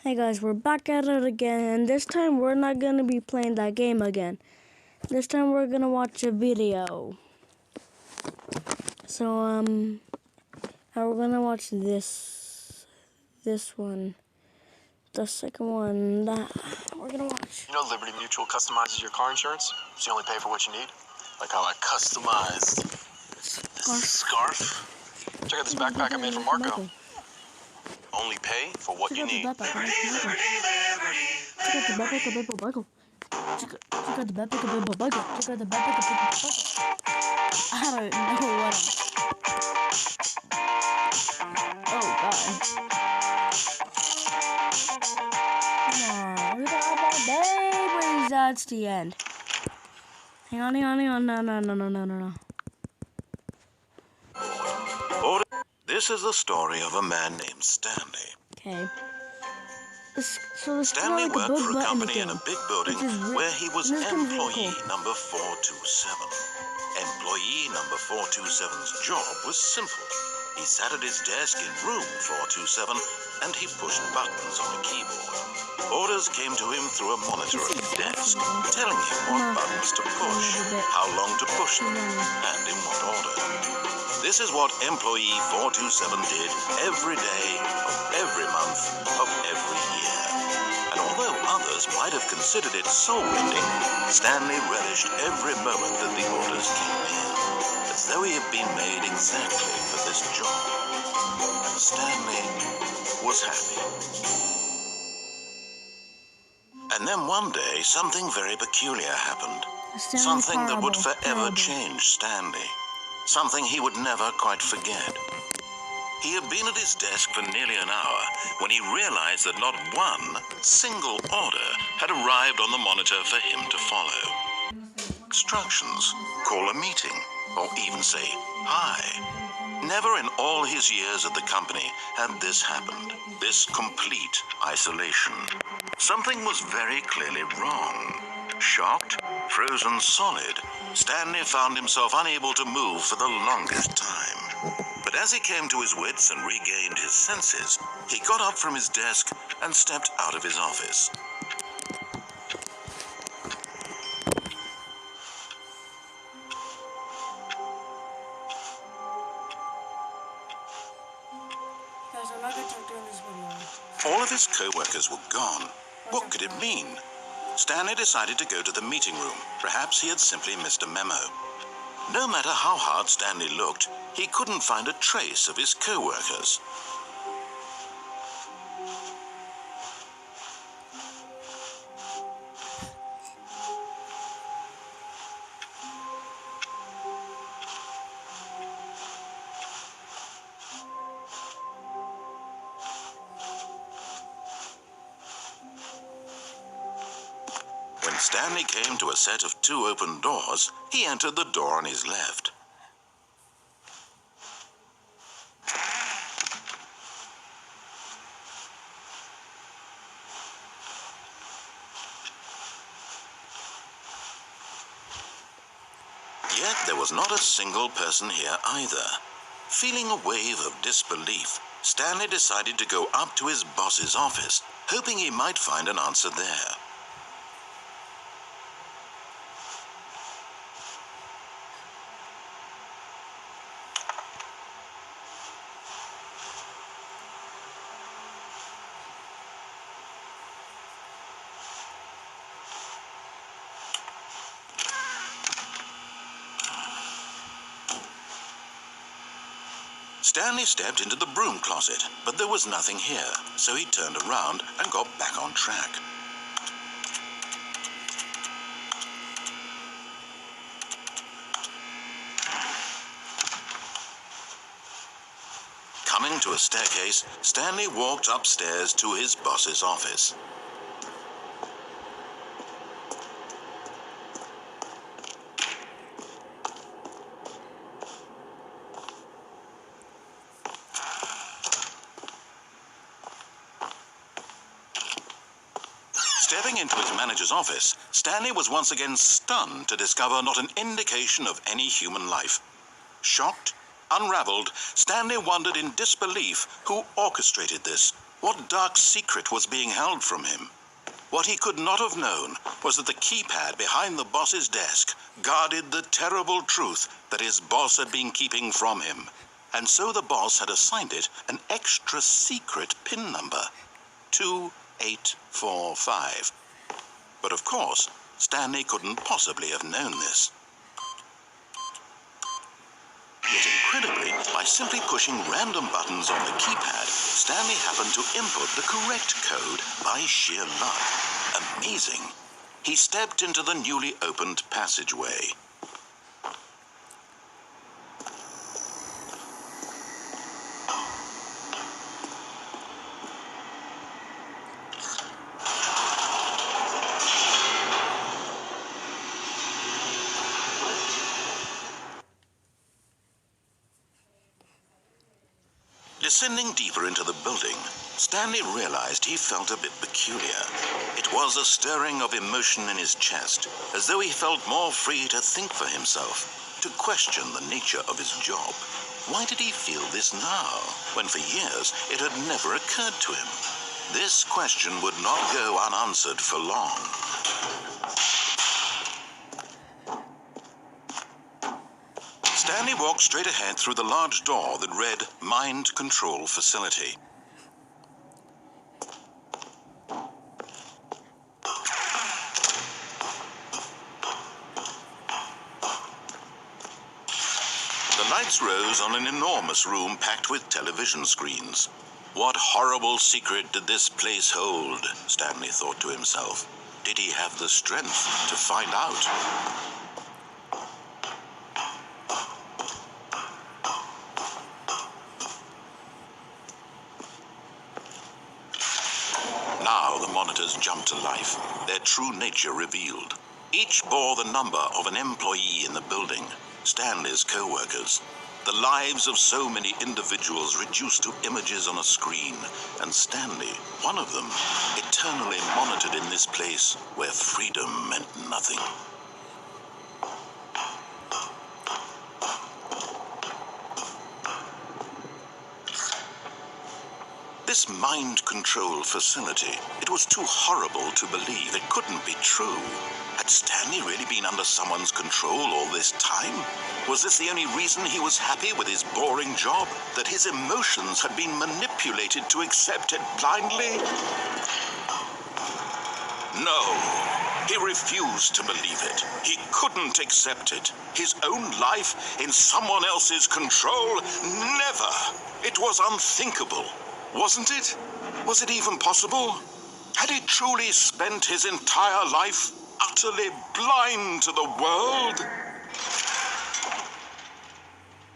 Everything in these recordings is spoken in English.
Hey guys, we're back at it again, and this time we're not gonna be playing that game again. This time we're gonna watch a video. So, we're gonna watch this one. The second one that we're gonna watch. You know Liberty Mutual customizes your car insurance, so you only pay for what you need? Like how I customized this scarf. Check out this backpack I made for Marco. Only pay for what you need. Check out the backpack of Michael. Check out the backpack of Michael. Check out the backpack of Michael. I don't know what Oh god. Come on, look at that baby. That's the end. Hang on. No. This is the story of a man named Stanley. Okay. So Stanley like worked for a company in game, a big building where he was employee number 427. Employee number 427's job was simple. He sat at his desk in room 427 and he pushed buttons on a keyboard. Orders came to him through a monitor at the desk, telling him what buttons to push, how long to push them, and in what order. This is what employee 427 did every day of every month of every year. And although others might have considered it soul-bending, Stanley relished every moment that the orders came in, as though he had been made exactly for this job. And Stanley was happy. And then one day, something very peculiar happened. Something that would forever change Stanley. Something he would never quite forget. He had been at his desk for nearly an hour when he realized that not one single order had arrived on the monitor for him to follow. Instructions, call a meeting, or even say hi. Never in all his years at the company had this happened, this complete isolation. Something was very clearly wrong. Shocked, frozen solid, Stanley found himself unable to move for the longest time. But as he came to his wits and regained his senses, he got up from his desk and stepped out of his office. Guys, I'm not gonna talk during this video. All of his co-workers were gone. What could it mean? Stanley decided to go to the meeting room. Perhaps he had simply missed a memo. No matter how hard Stanley looked, he couldn't find a trace of his co-workers. When Stanley came to a set of 2 open doors, he entered the door on his left. Yet there was not a single person here either. Feeling a wave of disbelief, Stanley decided to go up to his boss's office, hoping he might find an answer there. Stanley stepped into the broom closet, but there was nothing here, so he turned around and got back on track. Coming to a staircase, Stanley walked upstairs to his boss's office. Stepping into his manager's office, Stanley was once again stunned to discover not an indication of any human life. Shocked, unraveled, Stanley wondered in disbelief who orchestrated this. What dark secret was being held from him? What he could not have known was that the keypad behind the boss's desk guarded the terrible truth that his boss had been keeping from him. And so the boss had assigned it an extra secret PIN number, 2845. But of course, Stanley couldn't possibly have known this. Yet incredibly, by simply pushing random buttons on the keypad, Stanley happened to input the correct code by sheer luck. Amazing. He stepped into the newly opened passageway. Descending deeper into the building, Stanley realized he felt a bit peculiar. It was a stirring of emotion in his chest, as though he felt more free to think for himself, to question the nature of his job. Why did he feel this now, when for years it had never occurred to him? This question would not go unanswered for long. Stanley walked straight ahead through the large door that read Mind Control Facility. The lights rose on an enormous room packed with television screens. What horrible secret did this place hold? Stanley thought to himself. Did he have the strength to find out? Now the monitors jumped to life, their true nature revealed. Each bore the number of an employee in the building, Stanley's co-workers. The lives of so many individuals reduced to images on a screen, and Stanley, one of them, eternally monitored in this place where freedom meant nothing. This mind control facility, it was too horrible to believe. It couldn't be true. Had Stanley really been under someone's control all this time? Was this the only reason he was happy with his boring job? That his emotions had been manipulated to accept it blindly? No, he refused to believe it. He couldn't accept it. His own life in someone else's control? Never. It was unthinkable. Wasn't it? Was it even possible? Had he truly spent his entire life utterly blind to the world?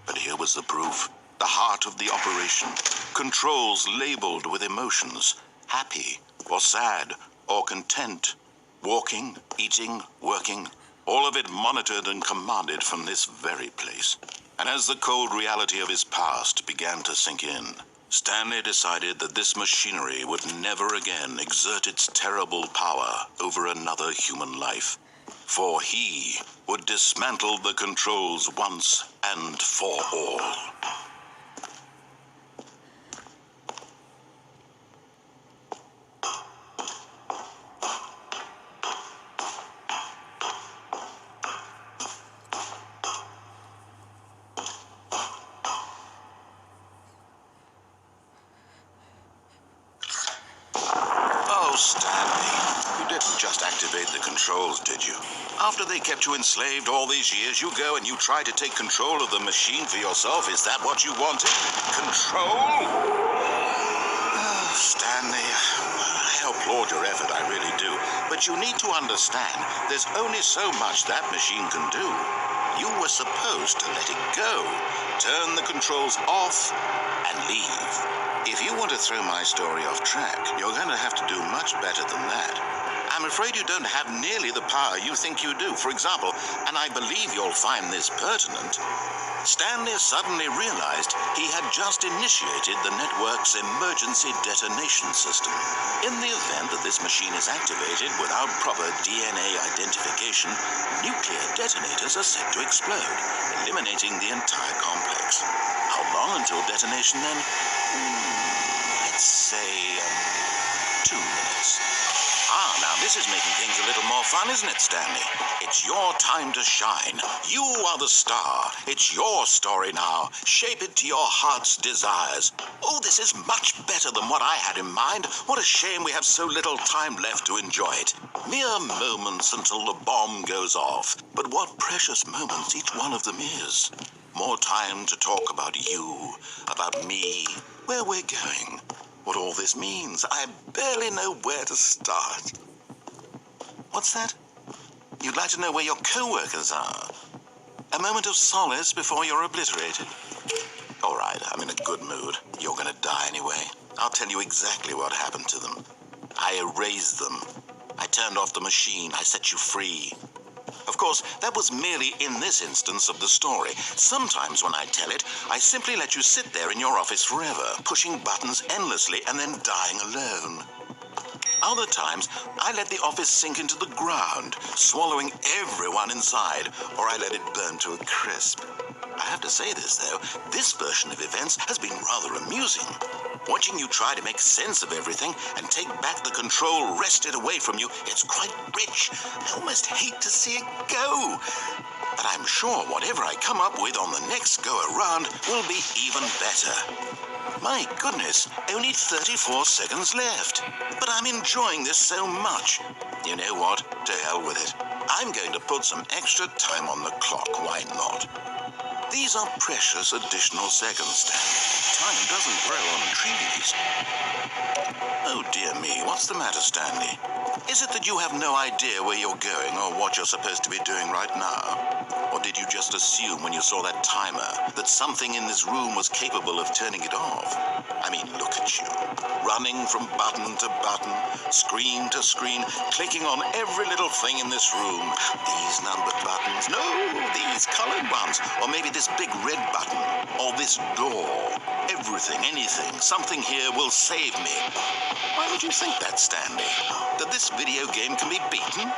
But here was the proof. The heart of the operation. Controls labeled with emotions. Happy or sad or content. Walking, eating, working. All of it monitored and commanded from this very place. And as the cold reality of his past began to sink in, Stanley decided that this machinery would never again exert its terrible power over another human life. For he would dismantle the controls once and for all. Stanley, you didn't just activate the controls, did you? After they kept you enslaved all these years, you go and you try to take control of the machine for yourself. Is that what you wanted? Control? Oh, Stanley, I applaud your effort, I really do. But you need to understand, there's only so much that machine can do. You were supposed to let it go, turn the controls off, and leave. If you want to throw my story off track, you're going to have to do much better than that. I'm afraid you don't have nearly the power you think you do. For example, and I believe you'll find this pertinent, Stanley suddenly realized he had just initiated the network's emergency detonation system. In the event that this machine is activated without proper DNA identification, nuclear detonators are set to explode, eliminating the entire complex. How long until detonation then? Let's say This is making things a little more fun, isn't it, Stanley? It's your time to shine. You are the star. It's your story now. Shape it to your heart's desires. Oh, this is much better than what I had in mind. What a shame we have so little time left to enjoy it. Mere moments until the bomb goes off. But what precious moments each one of them is. More time to talk about you, about me, where we're going, what all this means. I barely know where to start. What's that? You'd like to know where your co-workers are? A moment of solace before you're obliterated. All right, I'm in a good mood. You're gonna die anyway. I'll tell you exactly what happened to them. I erased them. I turned off the machine. I set you free. Of course, that was merely in this instance of the story. Sometimes when I tell it, I simply let you sit there in your office forever, pushing buttons endlessly and then dying alone. Other times, I let the office sink into the ground, swallowing everyone inside, or I let it burn to a crisp. I have to say this, though, this version of events has been rather amusing. Watching you try to make sense of everything and take back the control wrested away from you, it's quite rich. I almost hate to see it go. But I'm sure whatever I come up with on the next go-around will be even better. My goodness, only 34 seconds left. But I'm enjoying this so much. You know what? To hell with it. I'm going to put some extra time on the clock, why not? These are precious additional seconds, Stanley. Time doesn't grow on trees. Oh dear me, what's the matter, Stanley? Is it that you have no idea where you're going or what you're supposed to be doing right now? Or did you just assume when you saw that timer that something in this room was capable of turning it off? I mean, look at you. Running from button to button, screen to screen, clicking on every little thing in this room. These numbered buttons, no, these colored ones. Or maybe this big red button, or this door. Everything, anything, something here will save me. Why would you think that, Stanley? That this video game can be beaten?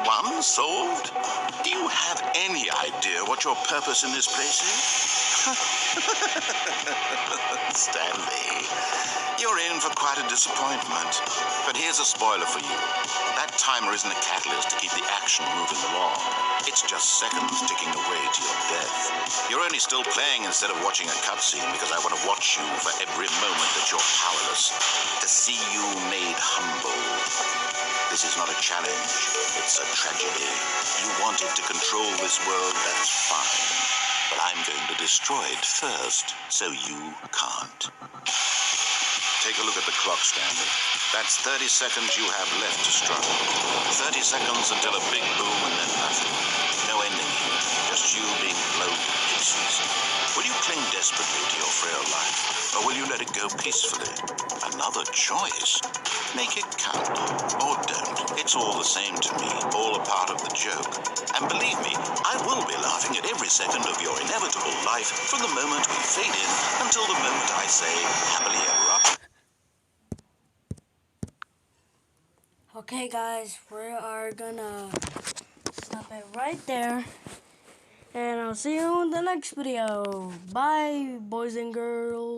Won? Solved? Do you have any idea what your purpose in this place is? Stanley, you're in for quite a disappointment. But here's a spoiler for you. That timer isn't a catalyst to keep the action moving along. It's just seconds ticking away to your death. You're only still playing instead of watching a cutscene because I want to watch you for every moment that you're powerless. To see you made humble. This is not a challenge. It's a tragedy. You wanted to control this world, that's fine. But I'm going to destroy it first, so you can't. Take a look at the clock, Stanley. That's 30 seconds you have left to struggle. 30 seconds until a big boom and then nothing. No ending here, just you being blown to pieces. Will you cling desperately to your frail life, or will you let it go peacefully? Another choice. Make it count, or don't. It's all the same to me, all a part of the joke. And believe me, I will be laughing at every second of your inevitable life from the moment we fade in until the moment I say, happily ever after. Okay guys, we are gonna stop it right there. And I'll see you in the next video. Bye, boys and girls.